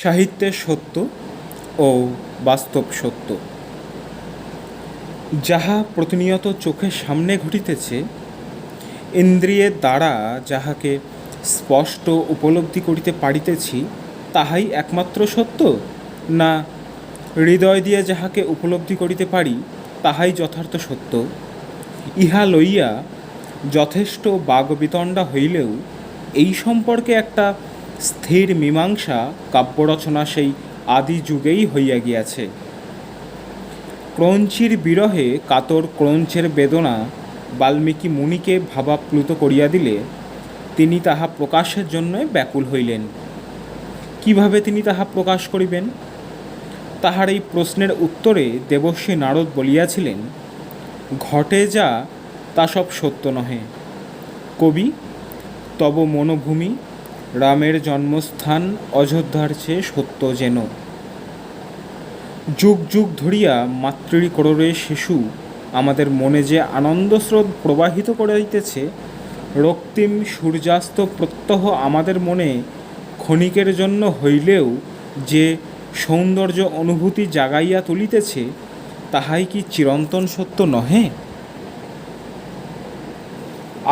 সাহিত্যের সত্য ও বাস্তব সত্য, যাহা প্রতিনিয়ত চোখের সামনে ঘটিতেছে, ইন্দ্রিয়ের দ্বারা যাহাকে স্পষ্ট উপলব্ধি করিতে পারিতেছি, তাহাই একমাত্র সত্য, না হৃদয় দিয়ে যাহাকে উপলব্ধি করিতে পারি তাহাই যথার্থ সত্য। ইহা লইয়া যথেষ্ট বাগবিতণ্ডা হইলেও এই সম্পর্কে একটা স্থির মীমাংসা কাব্যরচনা সেই আদি যুগেই হইয়া গিয়াছে। ক্রঞ্চির বিরহে কাতর ক্রঞ্চের বেদনা বাল্মীকি মুনিকে ভাবাপ্লুত করিয়া দিলে তিনি তাহা প্রকাশের জন্য ব্যাকুল হইলেন। কিভাবে তিনি তাহা প্রকাশ করিবেন? তাহার এই প্রশ্নের উত্তরে দেবর্ষি নারদ বলিয়াছিলেন, ঘটে যা তা সব সত্য নহে কবি, তব মনোভূমি রামের জন্মস্থান অযোধ্যার চেয়ে সত্য যেন। যুগ যুগ ধরিয়া মাতৃকোড়রে শিশু আমাদের মনে যে আনন্দস্রোত প্রবাহিত করাইতেছে, রক্তিম সূর্যাস্ত প্রত্যহ আমাদের মনে ক্ষণিকের জন্য হইলেও যে সৌন্দর্য অনুভূতি জাগাইয়া তুলিতেছে, তাহাই কি চিরন্তন সত্য নহে?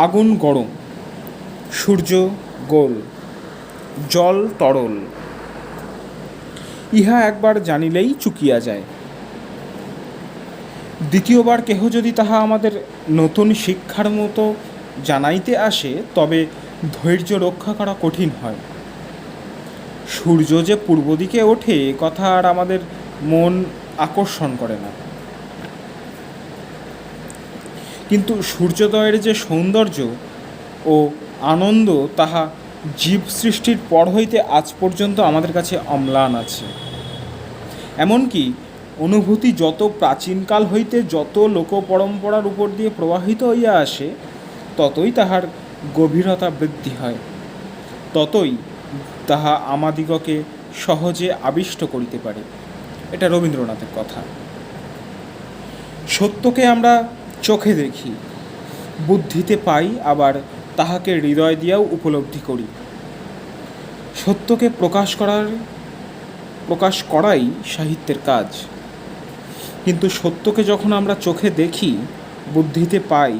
আগুন গরম, সূর্য গোল, জল তরল, ইহা একবার জানিলেই চুকিয়া যায়। দ্বিতীয়বার কেহ যদি তাহা আমাদের নতুন শিক্ষার মতো জানাইতে আসে, তবে ধৈর্য রক্ষা করা কঠিন হয়। সূর্য যে পূর্ব দিকে ওঠে কথা আর আমাদের মন আকর্ষণ করে না, কিন্তু সূর্যোদয়ের যে সৌন্দর্য ও আনন্দ, তাহা জীব সৃষ্টির পর হইতে আজ পর্যন্ত আমাদের কাছে অম্লান আছে। এমনকি অনুভূতি যত প্রাচীনকাল হইতে যত লোকপরম্পরার উপর দিয়ে প্রবাহিত হইয়া আসে, ততই তাহার গভীরতা বৃদ্ধি হয়, ততই তাহা আমাদিগকে সহজে আবিষ্ট করিতে পারে। এটা রবীন্দ্রনাথের কথা। সত্যকে আমরা চোখে দেখি, বুদ্ধিতে পাই, আবার তাহাকে হৃদয় দিয়াও উপলব্ধি করি। সত্যকে প্রকাশ করাই সাহিত্যের কাজ। কিন্তু সত্যকে যখন আমরা চোখে দেখি, বুদ্ধিতে পাই,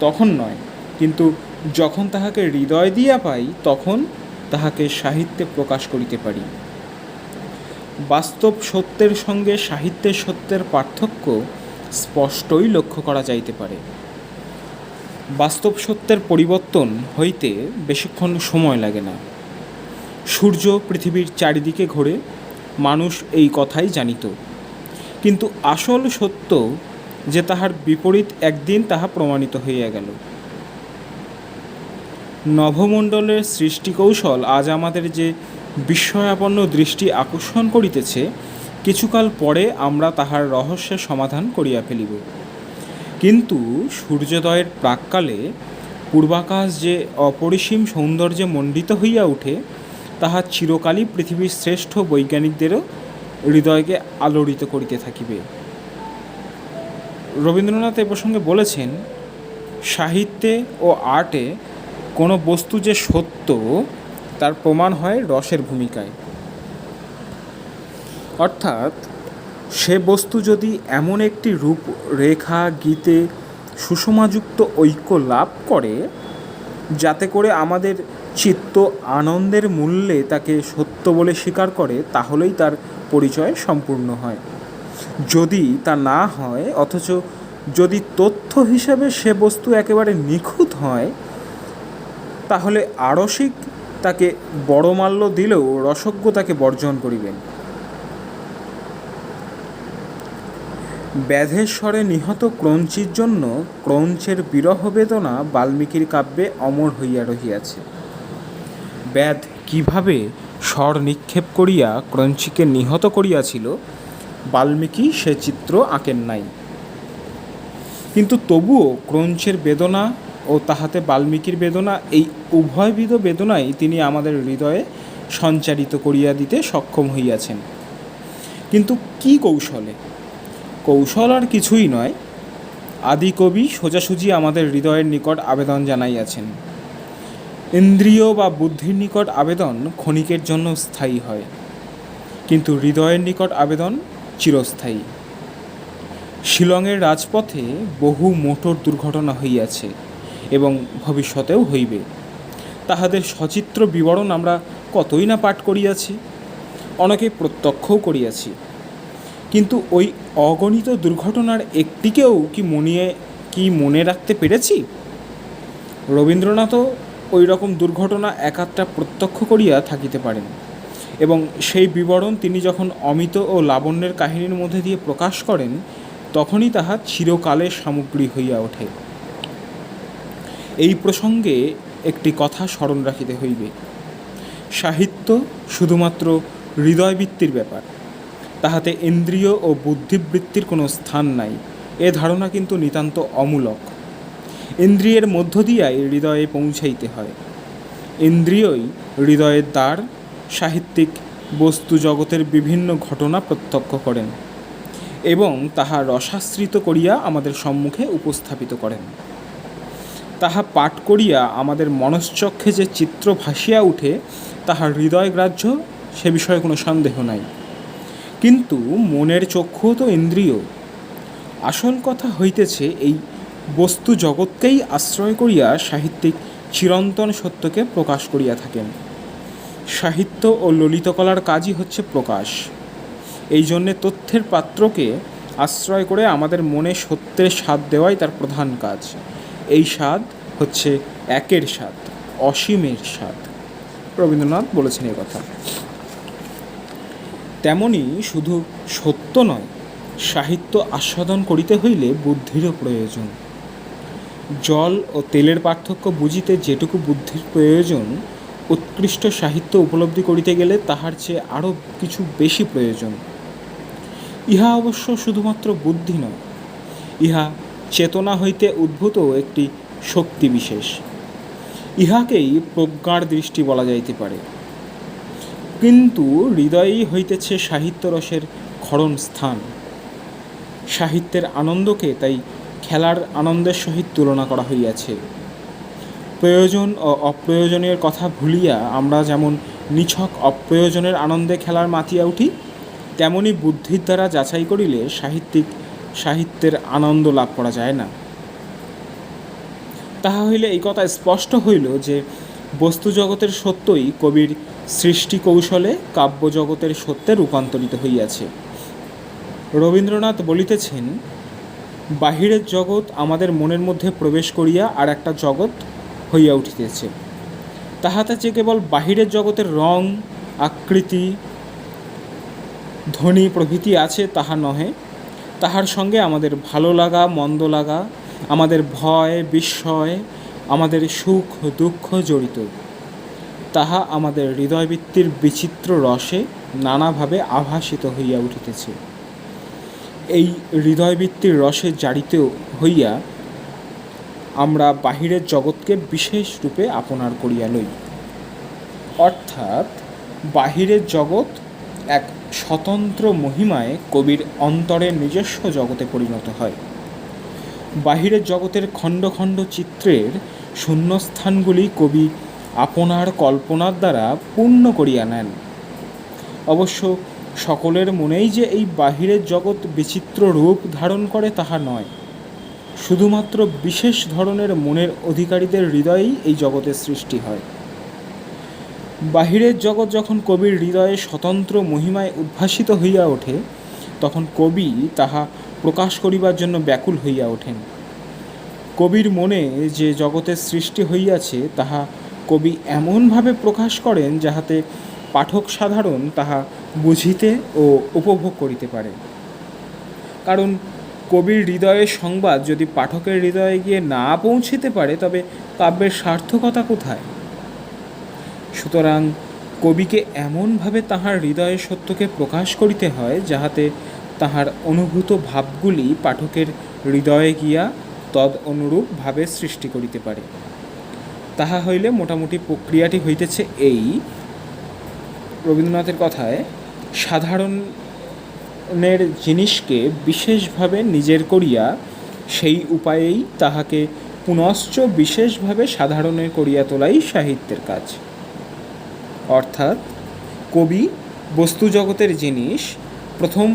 তখন নয়, কিন্তু যখন তাহাকে হৃদয় দিয়া পাই, তখন তাহাকে সাহিত্যে প্রকাশ করিতে পারি। বাস্তব সত্যের সঙ্গে সাহিত্যের সত্যের পার্থক্য স্পষ্টই লক্ষ্য করা যাইতে পারে। বাস্তব সত্যের পরিবর্তন হইতে বেশিক্ষণ সময় লাগে না। সূর্য পৃথিবীর চারিদিকে ঘোরে, মানুষ এই কথাই জানিত, কিন্তু আসল সত্য যে তাহার বিপরীত একদিন তাহা প্রমাণিত হইয়া গেল। নভমণ্ডলের সৃষ্টিকৌশল আজ আমাদের যে বিস্ময়াপন্ন দৃষ্টি আকর্ষণ করিতেছে, কিছুকাল পরে আমরা তাহার রহস্যের সমাধান করিয়া ফেলিব। কিন্তু সূর্যোদয়ের প্রাক্কালে পূর্বাকাশ যে অপরিসীম সৌন্দর্যে মণ্ডিত হইয়া ওঠে, তাহা চিরকালই পৃথিবীর শ্রেষ্ঠ বৈজ্ঞানিকদেরও হৃদয়কে আলোড়িত করিতে থাকিবে। রবীন্দ্রনাথ এ প্রসঙ্গে বলেছেন, সাহিত্যে ও আর্টে কোনো বস্তু যে সত্য তার প্রমাণ হয় রসের ভূমিকায়। অর্থাৎ সে বস্তু যদি এমন একটি রূপ রেখা গীতে সুষমাযুক্ত ঐক্য লাভ করে, যাতে করে আমাদের চিত্ত আনন্দের মূল্যে তাকে সত্য বলে স্বীকার করে, তাহলেই তার পরিচয় সম্পূর্ণ হয়। যদি তা না হয়, অথচ যদি তথ্য হিসাবে সে বস্তু একেবারে নিখুঁত হয়, তাহলে আরসিক তাকে বড় মাল্য দিলেও রসজ্ঞ তাকে বর্জন করিবেন। ব্যাধের স্বরে নিহত ক্রঞ্চির জন্য ক্রঞ্চের বিরহ বেদনা বাল্মীকির কাব্যে অমর হইয়া রহিয়াছে। ব্যাধ কিভাবে স্বর নিক্ষেপ করিয়া ক্রঞ্চিকে নিহত করিয়াছিল, বাল্মীকি সে চিত্র আঁকেন নাই, কিন্তু তবুও ক্রঞ্চের বেদনা ও তাহাতে বাল্মীকির বেদনা, এই উভয়বিধ বেদনাই তিনি আমাদের হৃদয়ে সঞ্চারিত করিয়া দিতে সক্ষম হইয়াছেন। কিন্তু কি কৌশলে? কৌশল আর কিছুই নয়, আদিকবি সোজাসুজি আমাদের হৃদয়ের নিকট আবেদন জানাইয়াছেন। ইন্দ্রিয় বা বুদ্ধির নিকট আবেদন ক্ষণিকের জন্য স্থায়ী হয়, কিন্তু হৃদয়ের নিকট আবেদন চিরস্থায়ী। শিলংয়ের রাজপথে বহু মোটর দুর্ঘটনা হইয়াছে এবং ভবিষ্যতেও হইবে। তাহাদের সচিত্র বিবরণ আমরা কতই না পাঠ করিয়াছি, অনেকে প্রত্যক্ষও করিয়াছি, কিন্তু ওই অগণিত দুর্ঘটনার একটিকেও কি মনে রাখতে পেরেছি? রবীন্দ্রনাথও ওই রকম দুর্ঘটনা এক আধটা প্রত্যক্ষ করিয়া থাকিতে পারেন, এবং সেই বিবরণ তিনি যখন অমিত ও লাবণ্যের কাহিনীর মধ্যে দিয়ে প্রকাশ করেন, তখনই তাহা চিরকালের সামগ্রী হইয়া ওঠে। এই প্রসঙ্গে একটি কথা স্মরণ রাখিতে হইবে। সাহিত্য শুধুমাত্র হৃদয়বৃত্তির ব্যাপার, তাহাতে ইন্দ্রিয় ও বুদ্ধিবৃত্তির কোনো স্থান নাই, এ ধারণা কিন্তু নিতান্ত অমূলক। ইন্দ্রিয়ের মধ্য দিয়াই হৃদয়ে পৌঁছাইতে হয়। ইন্দ্রিয়ই হৃদয়ের দ্বার। সাহিত্যিক বস্তু জগতের বিভিন্ন ঘটনা প্রত্যক্ষ করেন এবং তাহা রসাশ্রিত করিয়া আমাদের সম্মুখে উপস্থাপিত করেন। তাহা পাঠ করিয়া আমাদের মনশ্চক্ষে যে চিত্র ভাসিয়া উঠে তাহা হৃদয়গ্রাহ্য, সে বিষয়ে কোনো সন্দেহ নাই। কিন্তু মনের চক্ষুও তো ইন্দ্রিয়। আসল কথা হইতেছে, এই বস্তু জগৎকেই আশ্রয় করিয়া সাহিত্যিক চিরন্তন সত্যকে প্রকাশ করিয়া থাকেন। সাহিত্য ও ললিতকলার কাজই হচ্ছে প্রকাশ। এই জন্যে তথ্যের পাত্রকে আশ্রয় করে আমাদের মনে সত্যের স্বাদ দেওয়াই তার প্রধান কাজ। এই স্বাদ হচ্ছে একের স্বাদ, অসীমের স্বাদ। রবীন্দ্রনাথ বলেছেন এই কথা। তেমনি শুধু সত্য নয়, সাহিত্য আস্বাদন করিতে হইলে বুদ্ধিরও প্রয়োজন। জল ও তেলের পার্থক্য বুঝিতে যেটুকু বুদ্ধির প্রয়োজন, উৎকৃষ্ট সাহিত্য উপলব্ধি করিতে গেলে তাহার চেয়ে আরও কিছু বেশি প্রয়োজন। ইহা অবশ্য শুধুমাত্র বুদ্ধি নয়, ইহা চেতনা হইতে উদ্ভূত একটি শক্তি বিশেষ। ইহাকেই প্রজ্ঞার দৃষ্টি বলা যাইতে পারে। কিন্তু হৃদয়েই হইতেছে সাহিত্যরসের ক্ষরণ স্থান। সাহিত্যের আনন্দকে তাই খেলার আনন্দের সহিত তুলনা করা হইয়াছে। প্রয়োজন ও অপ্রয়োজনের কথা ভুলিয়া আমরা যেমন নিছক অপ্রয়োজনের আনন্দে খেলার মাতিয়া উঠি, তেমনি বুদ্ধির দ্বারা যাচাই করিলে সাহিত্যের আনন্দ লাভ করা যায় না। তাহা হইলে এই কথা স্পষ্ট হইল যে বস্তু জগতের সত্যই কবির সৃষ্টি কৌশলে কাব্যজগতের সত্যে রূপান্তরিত হইয়াছে। রবীন্দ্রনাথ বলিতেছেন, বাহিরের জগৎ আমাদের মনের মধ্যে প্রবেশ করিয়া আর একটা জগৎ হইয়া উঠিতেছে। তাহাতে যে কেবল বাহিরের জগতের রং, আকৃতি, ধ্বনি প্রভৃতি আছে তাহা নহে, তাহার সঙ্গে আমাদের ভালো লাগা, মন্দ লাগা, আমাদের ভয়, বিস্ময়, আমাদের সুখ দুঃখ জড়িত। তাহা আমাদের হৃদয়বৃত্তির বিচিত্র রসে নানাভাবে আভাসিত হইয়া উঠিতেছে। এই হৃদয়বৃত্তির রসে জারিত হইয়া আমরা বাহিরের জগৎকে বিশেষ রূপে আপনার করিয়া লই। অর্থাৎ বাহিরের জগৎ এক স্বতন্ত্র মহিমায় কবির অন্তরের নিজস্ব জগতে পরিণত হয়। বাহিরের জগতের খণ্ড খণ্ড চিত্রের শূন্যস্থানগুলি কবি আপনার কল্পনার দ্বারা পূর্ণ করিয়া নেন। অবশ্য সকলের মনেই যে এই বাহিরের জগৎ বিচিত্র রূপ ধারণ করে তাহা নয়। শুধুমাত্র বিশেষ ধরনের মনের অধিকারীদের হৃদয়েই এই জগতের সৃষ্টি হয়। বাহিরের জগৎ যখন কবির হৃদয়ে স্বতন্ত্র মহিমায় উদ্ভাসিত হইয়া ওঠে, তখন কবি তাহা প্রকাশ করিবার জন্য ব্যাকুল হইয়া ওঠেন। কবির মনে যে জগতের সৃষ্টি হইয়াছে তাহা কবি এমনভাবে প্রকাশ করেন যাহাতে পাঠক সাধারণ তাহা বুঝিতে ও উপভোগ করিতে পারে। কারণ কবির হৃদয়ের সংবাদ যদি পাঠকের হৃদয়ে গিয়ে না পৌঁছিতে পারে, তবে কাব্যের সার্থকতা কোথায়? সুতরাং কবিকে এমনভাবে তাহার হৃদয়ের সত্যকে প্রকাশ করিতে হয় যাহাতে তাহার অনুভূত ভাবগুলি পাঠকের হৃদয়ে গিয়া তদ অনুরূপ ভাবে সৃষ্টি করিতে পারে। তাহা হইলে মোটামুটি প্রক্রিয়াটি হইতেছে এই, রবীন্দ্রনাথের কথায়, সাধারণের জিনিসকে বিশেষভাবে নিজের করিয়া সেই উপায়েই তাহাকে পুনশ্চ বিশেষভাবে সাধারণের করিয়া তোলাই সাহিত্যের কাজ। অর্থাৎ কবি বস্তু জগতের জিনিস প্রথম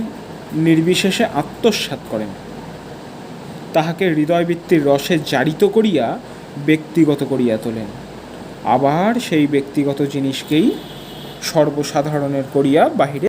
নির্বিশেষে আত্মসাৎ করেন, তাহাকে হৃদয়বৃত্তির রসে জারিত করিয়া ব্যক্তিগত করিয়া তোলেন, আবার সেই ব্যক্তিগত জিনিসকেই সর্বসাধারণের করিয়া বাহিরে